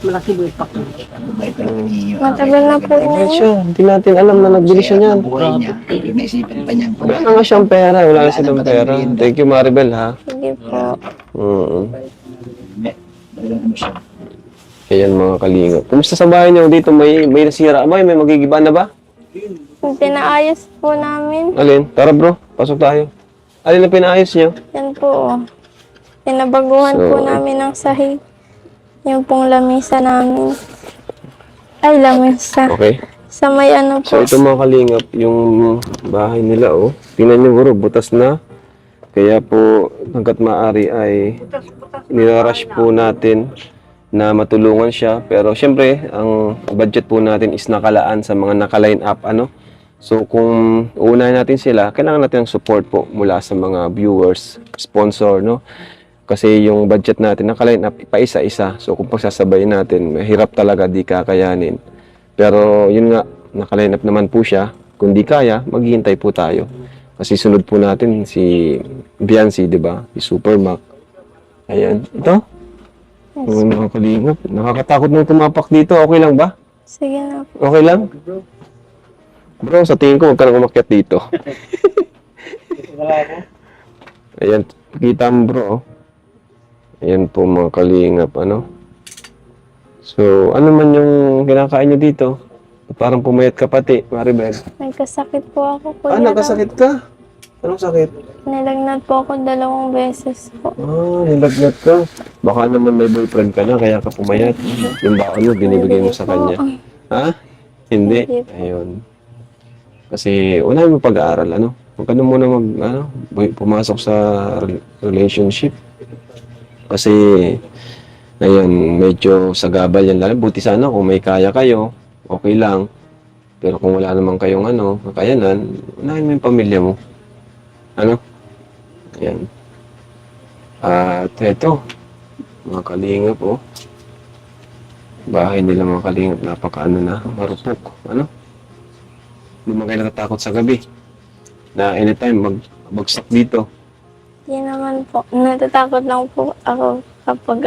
Malaki ba ipak mo? Matagal na po Ay, yun. siya. Hindi natin alam na nagbili siya niyan. Naisipan pa niya. Wala na nga siyang pera. Wala na silang pera. Thank you, Maribel, ha? Sige po. Ayan, mga kalingap. Kumusta sa bahay niyo dito? May nasira ba? May magigiba na ba? Pinaayos po namin. Alin? Tara, bro. Pasok tayo. Alin na pinaayos niyo? Yan po. Pinabaguhan So, po namin ng sahig. Yung pong lamisa namin. Ay, lamisa. Okay. Sa may ano So, po. ito mga kalingap, yung bahay nila, oh. Tingnan niyo, bro, butas na. Kaya po, hanggat maaari ay nilarush po natin na matulungan siya. Pero, syempre, ang budget po natin is nakalaan sa mga naka-line up, ano. So, kung uunahin natin sila, kailangan natin ng support po mula sa mga viewers, sponsor, no. Kasi yung budget natin naka-line up pa isa-isa. So, kung pagsasabayin natin, mahirap talaga, di kakayanin. Pero, yun nga, naka-line up naman po siya. Kung di kaya, maghihintay po tayo. Kasi sunod po natin si Biancy, di ba? Si Supermac. Ayan. Ito? Yes. Mga kalingap. Nakakatakot nung tumapak dito. Okay lang ba? Sige na po. Okay lang? Bro, sa tingin ko, huwag ka nang umakyat dito. Ayan. Kita mo, bro. Oh. Ayan po mga kalingap, ano? So, ano man yung kinakain nyo dito? Parang pumayat ka pati, Maribel. Nagkasakit po ako. Kuya. Nagkasakit ka? Anong sakit? Nilagnat po ako 2 beses po. Nilagnat ka. Baka naman may boyfriend ka na, kaya ka pumayat. Yung baon mo, binibigay mo sa kanya. Ha? Hindi? Hindi po. Ayun. Kasi, unahin mo pag-aaral, ano? Huwag ka na muna pumasok sa relationship. Kasi, ngayon, medyo sagabal yan lang. Buti sana kung may kaya kayo, okay lang. Pero kung wala naman kayong kakayanan, unahin mo yung pamilya mo. Ano? Ayan. At eto, mga kalingap, oh. Bahay nila mga kalingap, marupok. Ano? Hindi man kayo natatakot sa gabi. Na anytime, magbagsak dito. Hindi naman po. Natatakot lang po ako kapag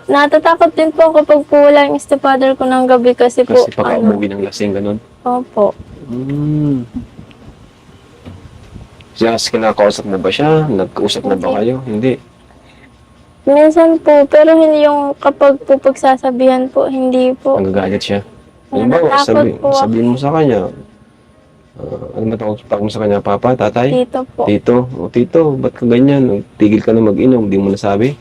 natatakot din po kapag po wala yung stepfather ko ng gabi kasi po, Kasi baka umuwi ng lasing, ganun. Opo. Siya, kinakausap na ba siya? Nagkausap na ba kayo? Hindi. Minsan po, pero hindi yung kapag po pagsasabihan po, hindi po. Nagagalit siya. Halimbawa, Natatakot po ako. sabihin mo sa kanya, ano ba takot mo sa kanya? Papa, tatay? Dito po. Tito, tito, ba't ka ganyan? Tigil ka na mag-inom, di mo nasabi?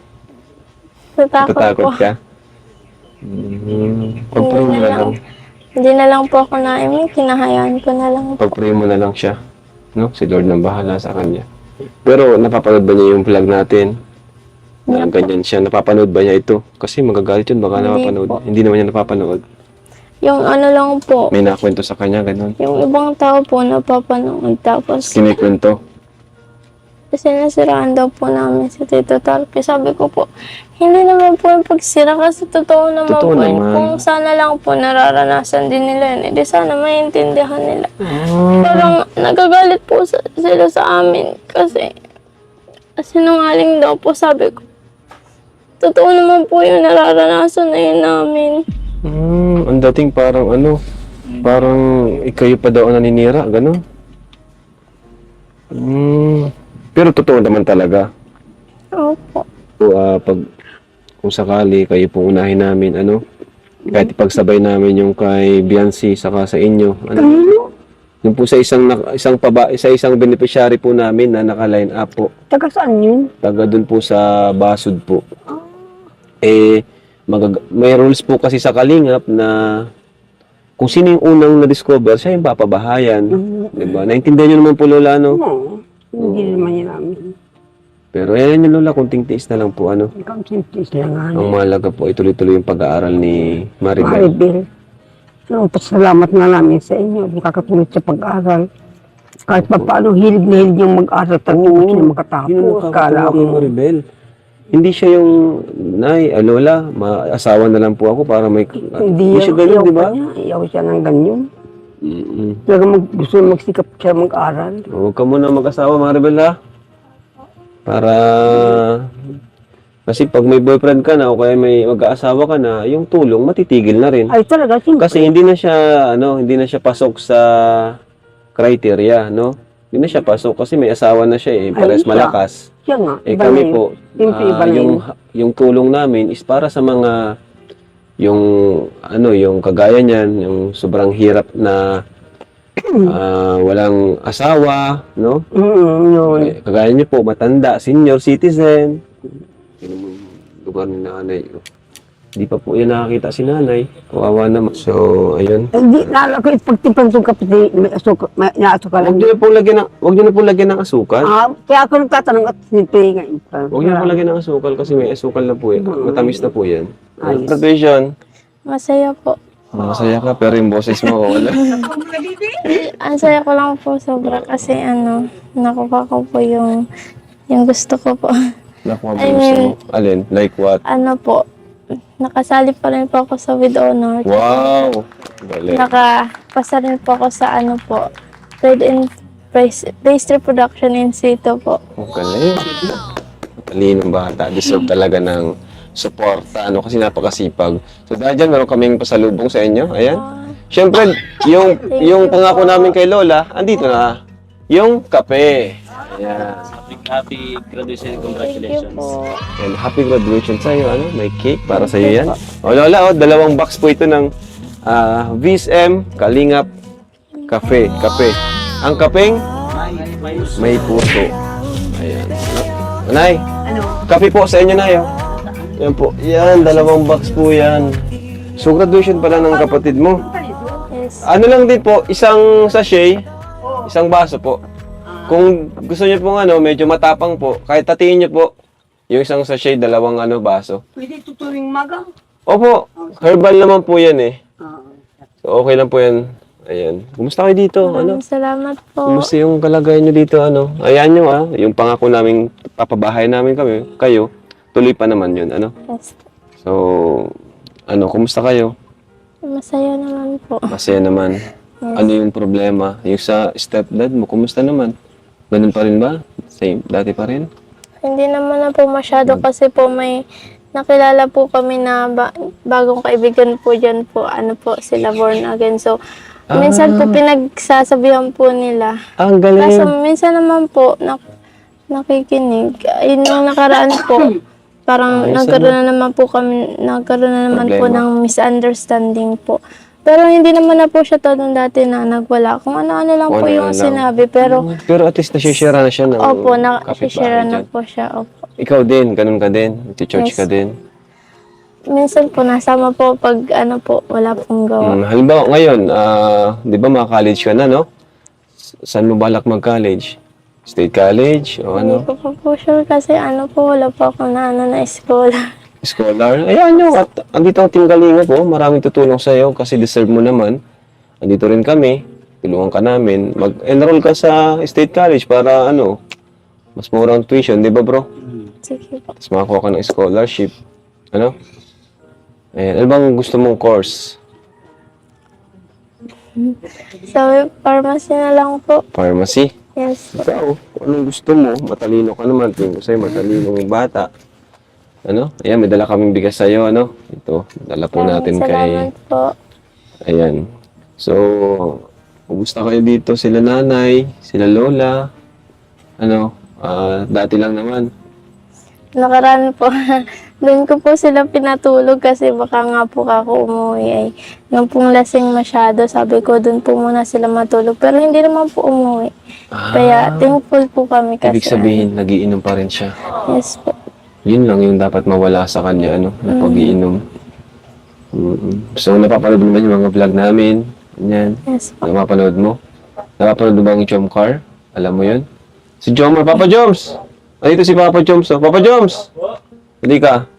Natatakot po. ka? Pag-pray mo na lang. Hindi na lang po ako naimik, kinahayaan ko na lang po. Pag-pray mo na lang siya. No? Si Lord nang bahala sa kanya. Pero napapanood ba niya yung vlog natin? Na ganyan siya. Napapanood ba niya ito? Kasi magagalit yun, baka Hindi napapanood. po. Hindi naman niya napapanood. Yung ano lang po, May nakwento sa kanya, ganun. yung ibang tao po napapanood tapos Kinikwento. sinasiraan daw po namin si Tito Tarky. Sabi ko po, hindi naman po yung pagsira kasi totoo naman Totoo po. naman. Kung sana lang po nararanasan din nila yun, edi sana maintindihan nila. Parang nagagalit po sila sa amin kasi sinungaling daw po, sabi ko. Totoo naman po yung nararanasan na yun namin. Ang dating parang parang ikayo pa daw ang naninira, gano'n. Pero totoo naman talaga. Opo. So, kung sakali kayo po unahin namin, kahit ipagsabay namin yung kay Biancy saka sa inyo, yung po sa isang beneficiary po namin na naka-line up po. Taga saan yun? Taga dun po sa Basud po. May rules po kasi sa Kalingap na kung sino yung unang na-discover, siya yung papabahayan. Diba? Naintindihan nyo naman po, Lola, no? Oo. Hindi naman yun namin. Pero yan yung Lola, kunting tiis na lang po, Ikaw sintis na nga. Ang mahalaga po, ituloy-tuloy yung pag-aaral ni Maribel. Maribel. So, pasalamat nga namin sa inyo. Makakatulog sa pag-aaral. Kahit pa paano, hilig na hilig yung mag-aaral. Tanong gusto niya makatapos. Kala Kay mo. Maribel. Hindi siya yung, Lola, asawa na lang po ako para may... Hindi siya ganun, di ba? Iyaw siya ng ganyan. Talaga gusto magsikap siya mag-aaral. Huwag ka muna mag-asawa, Maribel, ha? Para Kasi pag may boyfriend ka na o kaya may mag-aasawa ka na, yung tulong matitigil na rin. Ay talaga, siyempre. Kasi hindi na siya pasok sa criteria, no? Hindi na siya pasok kasi may asawa na siya pares siya. malakas. Siya nga. iba Kami na yun. po, Siyempre, iba na yung yun. yung tulong namin is para sa mga yung kagaya niyan, yung sobrang hirap na walang asawa, no? Yun. Kagaya niyo po, matanda, senior citizen. Yun yung lugar ni nanay. Hindi pa po yan nakakita si nanay. Kawawa naman. So, ayun. Hindi, naalala ko, pagtipan yung kapatid, may naasuka lang. Huwag niyo na po lagyan ng asukal. Kaya ako nagtatanong at siyempre ngayon. Huwag niyo na po lagyan ng asukal kasi may asukal na po eh. Matamis na po yan. Ayos. Graduation. Masaya po. Masaya ka pero yung boses mo wala. Ang saya ko lang po sobra kasi nakuha ko po yung gusto ko po. Nakuha mo gusto mo. Alin? Like what? Po, nakasali pa rin po ako sa With Honor. Wow! Galing. Nakapasa rin po ako sa po, Trade and Pastry Production in situ po. Ang galing. Talinong bata. Deserve talaga ng suporta. Kasi napakasipag. So dahil dyan, meron kaming pasalubong sa inyo. Ayan. Siyempre, yung pangako namin kay Lola, andito na. Yung kape. Ayan. Happy graduation, Thank you congratulations. po. And happy graduation sa'yo. May cake para sa'yo yan. O Lola, 2 box po ito ng VSM Kalingap Cafe. Kape. Ang kapeng may puso. Ayan. Nay, kape po sa inyo, Nay. Yan po. Yan, 2 box po yan. So, graduation pala ng kapatid mo. Yes. Ano lang din po, isang sachet, isang baso po. Kung gusto niyo pong medyo matapang po, kahit tatiin niyo po, yung isang sachet, 2 baso. Pwede tutuwing magang. Opo, herbal naman po yan eh. So, okay lang po yan. Ayan. Kumusta kayo dito? Maraming salamat po. Kumusta yung kalagayan niyo dito? Ayan nyo yung pangako namin, papabahay namin kayo, tuloy pa naman yun. Yes. So, kumusta kayo? Masaya naman po. Masaya naman. Yes. Ano yung problema? Yung sa stepdad mo, kumusta naman? Ganun pa rin ba? Same, dati pa rin? Hindi naman na po masyado kasi po may nakilala po kami na bagong kaibigan po dyan po. Sila born again. So, minsan po pinagsasabihan po nila. Ang Kaso galing. minsan naman po nakikinig. Ayun yung nakaraan po. Parang nagkaroon na naman po Problema. ng misunderstanding po. Pero hindi naman na po siya tanong dati na nagwala. Kung ano-ano lang Kung po ano-ano yung lang. sinabi. Pero, Pero at least nasishare na siya ng opo, kapitbahay share na dyan. po siya. Opo. Ikaw din, ganun ka din. Church Yes. ka din. Minsan po, nasama po pag wala pong gawa. Halimbawa, ngayon, di ba college ka na, no? Saan mo balak mag-college? State college o Hindi ko po sure kasi wala po ako na scholar. Scholar? Ayan nyo, at andito ang Team Kalingap po. Maraming tutulong sa'yo kasi deserve mo naman. Andito rin kami. Tulungan ka namin. Mag-enroll ka sa state college para mas murang tuition, di ba bro? Sige po. Tapos makakuha ka ng scholarship. Ayan, ano bang gusto mong course? Sa pharmacy na lang po. Pharmacy? Yes po. Ikaw, kung anong gusto mo, matalino ka naman. Tingin ko sa'yo, matalinong bata. Ayan, may dala kaming bigas sa'yo, Ito, dala po natin Salamat po. Ayan. So, kumusta kayo dito? Sila nanay, sila lola. Dati lang naman. Nakaraan po, doon ko po sila pinatulog kasi baka nga po ako umuwi nung pong lasing masyado, sabi ko doon po muna sila matulog. Pero hindi naman po umuwi. Kaya thankful po kami kasi. Ibig sabihin, nagiinom pa rin siya. Yes po. Yun lang yung dapat mawala sa kanya, na pag-iinom. So, napapanood mo ba yung mga vlog namin? Yan. Yes po. Napapanood mo? Napapanood mo ba ang Jomcar? Alam mo yun? Si Jomar, Papa Joms! Andito si Papa Joms, Papa Joms! Hindi ka.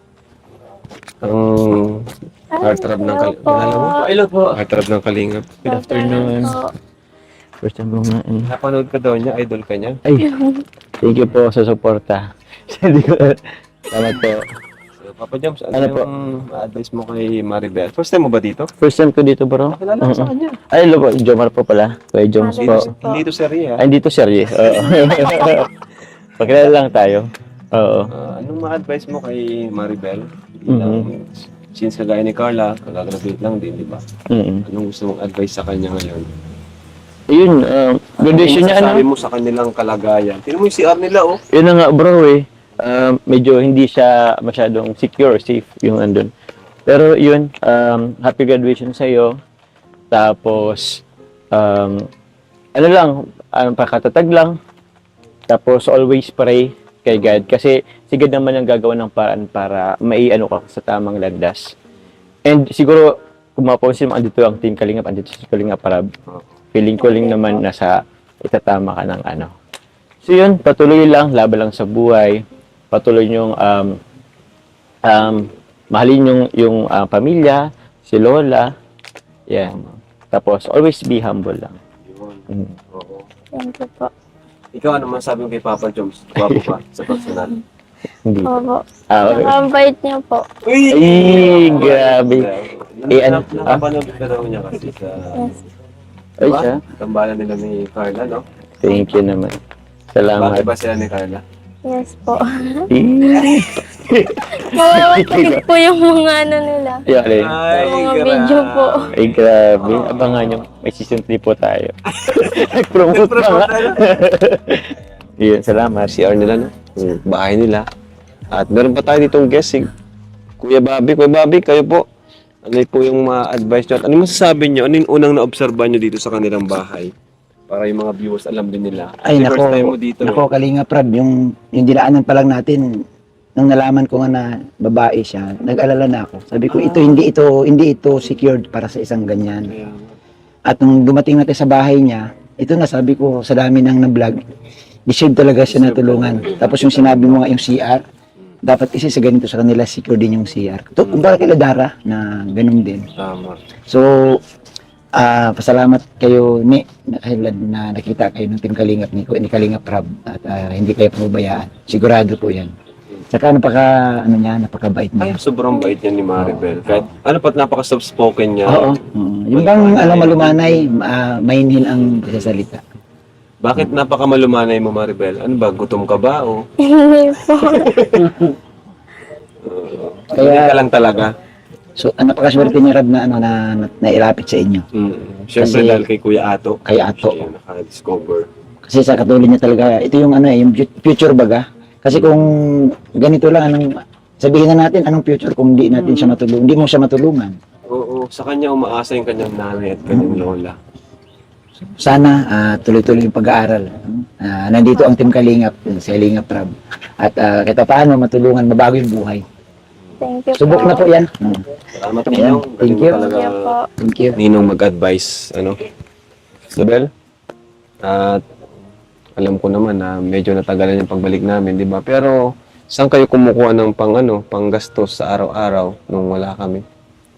Ang heartthrob ng Kalingap. Hello po. Heartthrob ng Kalingap. Good afternoon. First time ko nga. Napanood ka daw niya, idol ka niya. Ay, thank you po sa suporta. Hindi ko, salamat po. So, Papa Joms, ano, Ano po? yung advice mo kay Maribel? First time mo ba dito? First time ko dito, bro. Nakilala ko sa kanya. Ay, hello po. Jomar po pala. Kuya Joms po. Hindi to serye, ha? Ay, dito serye. Oo. Pagkilala lang tayo. Oo. Anong ma-advise mo kay Maribel? Bilang, since kagaya ni Carla, kagagraduate lang din, di ba? Anong gusto mong advice sa kanya ngayon? Yun, graduation niya, Sabi ano? mo sa kanilang kalagayan. Tingnan mo yung CR nila, oh. Yun na nga, bro, eh. Medyo hindi siya masyadong secure, safe yung andun. Pero yun, happy graduation sa'yo. Tapos, ano lang, pakatatag lang. Tapos, always pray kay God. Kasi, si God naman ang gagawa ng paraan para maiano ka sa tamang landas. And siguro, kung mapapansin mo, andito ang Team Kalingap, andito si Kalingap para feeling ko lang naman nasa itatama ka ng ano. So yun, patuloy lang, laban lang sa buhay. Patuloy niyong mahalin yung pamilya, si Lola. Yan. Tapos, always be humble lang. Yun. Oo. Thank you po. Ikaw, ano masabi mo kay Papa Joms? Gwapo pa sa personal. Hindi. Opo. Okay. Nakabait niyo po. Ay, grabe. ano? Nakapanood ka daw niya kasi sa... Yes. Ay, siya. Tambalan nila ni Carla, no? Thank you naman. Bakit Salamat. ba sila ni Carla? Yes po. Eh, Mawawagpit po yung mga ano nila. yeah, eh. Mga video po. Ay, grabe. Abangan nyo. May season 3 po tayo. Nag-promote pa nga. Yun, salamat. CR nila, no? Bahay nila. At meron pa tayo ditong guessing. Kuya Bobby, kayo po. Ano po yung ma-advise nyo? At ano masasabi nyo? Ano yung unang na-obserban nyo dito sa kanilang bahay? Para yung mga viewers alam din nila. Ay, Kasi first time mo dito. nako, Kalinga Prab, yung dinaanan pa lang natin, nung nalaman ko nga na babae siya, nag-alala na ako. Sabi ko, hindi ito secured para sa isang ganyan. Kaya, At nung dumating natin sa bahay niya, ito na, sabi ko, sa dami nang na-vlog, deserve talaga siya na tulungan. Tapos yung sinabi mo nga, yung CR, dapat kasi sa ganito sa kanila, secure din yung CR. Ito, kumbaga kila Dara, na ganun din. tama. So, pasalamat kayo na nakita kayo ng Team Kalingap ni Kalingap Prab at hindi kayo pababayaan. Sigurado po 'yan. Saka napakabait Ay, niya. sobrang bait niya ni Maribel. Kahit, ano pa't napaka-soft-spoken niya. Oo. Yung bang malumanay, mainhin ang sasalita. Bakit napaka-malumanay mo, Maribel? Ano ba, gutom ka ba? O Hindi po. hindi ka lang talaga? So, napakaswerte niya Rab na nailapit sa inyo. Siyempre Kasi- dahil kay Kuya Ato. Kay Ato. Siya yung naka-discover. Kasi sa katulad niya talaga, ito yung yung future baga. Kasi kung ganito lang, sabihin na natin anong future kung hindi natin siya matulungan, hindi mo siya matulungan. Oo, sa kanya umaasa yung kanyang nanay at kanyang lola. Sana tuloy-tuloy yung pag-aaral. Nandito ang Team Kalingap, sa Kalingap Prab. At kahit paano matulungan, mabago yung buhay. Thank you Subok po. na po yan. Salamat Ayan, Ninong. thank Galing you. mo talaga, Thank you po. Thank you. Ninong mag-advise. Isabel? At alam ko naman na medyo natagalan yung pagbalik namin, di ba? Pero saan kayo kumukuha ng panggastos sa araw-araw nung wala kami?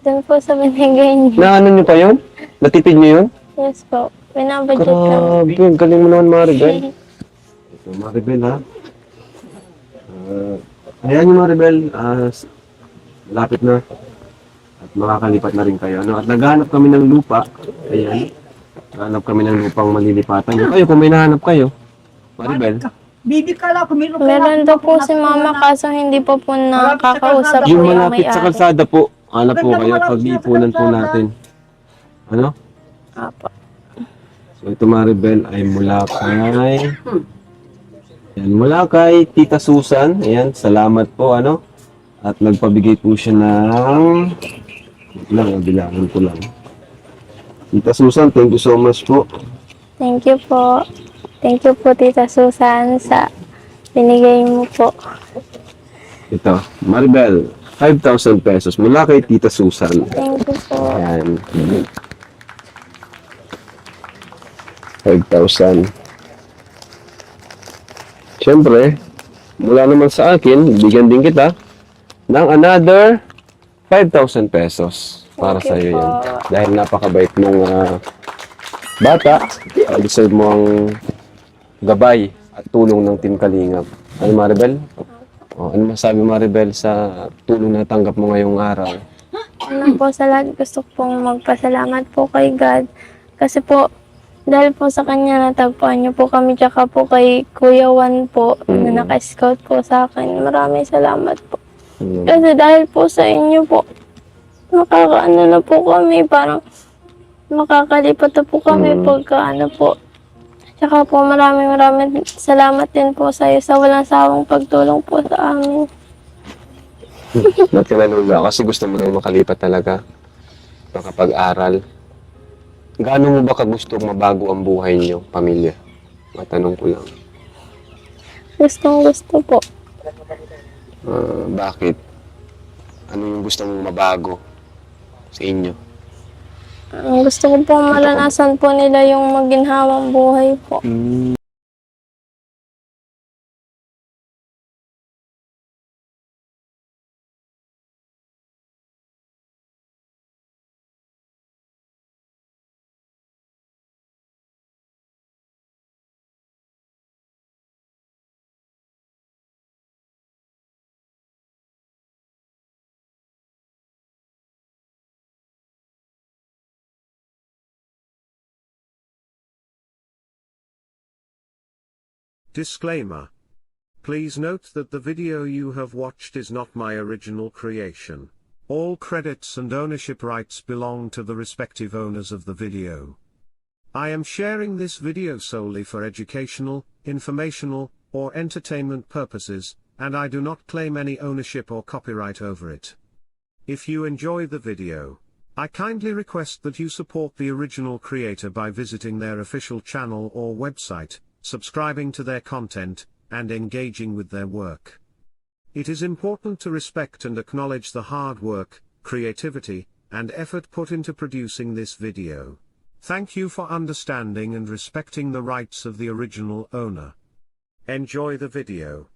Doon po sa binigay niyo. Na nyo pa yun? Natipid nyo yun? Yes po. Pinabudget kami. Grabe, ang galing mo naman, Maribel. Ito, Maribel, ha? Ayan yung Maribel, lapit na. At makakalipat na rin kayo. At naghahanap kami ng lupa. Ayan. Naghahanap kami ng lupang malilipatan. Kayo, kung may nahanap kayo, Maribel. Bibi ka lang, kumilo Meron daw po si mama kaso hindi pa po nakakausap po Yung yung malapit sa may-ari. kalsada po, hanap po kayo, pag-iipunan po natin. Ano? Apo. So ito Maribel ay mula kay Tita Susan. Ayan, salamat po At nagpabigay po siya ng bilangin ko lang. Tita Susan, thank you so much po. Thank you po. Thank you po, Tita Susan, sa binigay mo po. Ito, Maribel, 5,000 pesos mula kay Tita Susan. Thank you po. Ayan. 5,000. Siyempre, mula naman sa akin, bigyan din kita ng another 5,000 pesos para Thank sa you iyo yan. po. Dahil napakabait mong bata, deserve mo ang gabay at tulong ng Team Kalingap. Ano Maribel? Ano masabi Maribel sa tulong na tanggap mo ngayong araw? Ano po sa lahat, gusto pong magpasalamat po kay God. Kasi po, dahil po sa kanya natagpuan niyo po kami tsaka po kay Kuya Juan po na naka-scout po sa akin. Maraming salamat po. Kasi dahil po sa inyo po, makakaano na po kami, parang makakalipat na po kami pagka ano po. Tsaka po maraming salamat din po sa iyo sa walang sawang pagtulong po sa amin. Ba't ka nalula? Kasi gusto mo nang makalipat talaga. Makapag-aral. Gaano mo ba kagustong mabago ang buhay niyo, pamilya? Matanong ko lang. Gusto po. Bakit? Ano yung gusto mong mabago sa inyo? Ang gusto ko po maranasan po nila yung maginhawang buhay po. Disclaimer. Please note that the video you have watched is not my original creation. All credits and ownership rights belong to the respective owners of the video. I am sharing this video solely for educational, informational, or entertainment purposes, and I do not claim any ownership or copyright over it. If you enjoy the video, I kindly request that you support the original creator by visiting their official channel or website, subscribing to their content, and engaging with their work. It is important to respect and acknowledge the hard work, creativity, and effort put into producing this video. Thank you for understanding and respecting the rights of the original owner. Enjoy the video.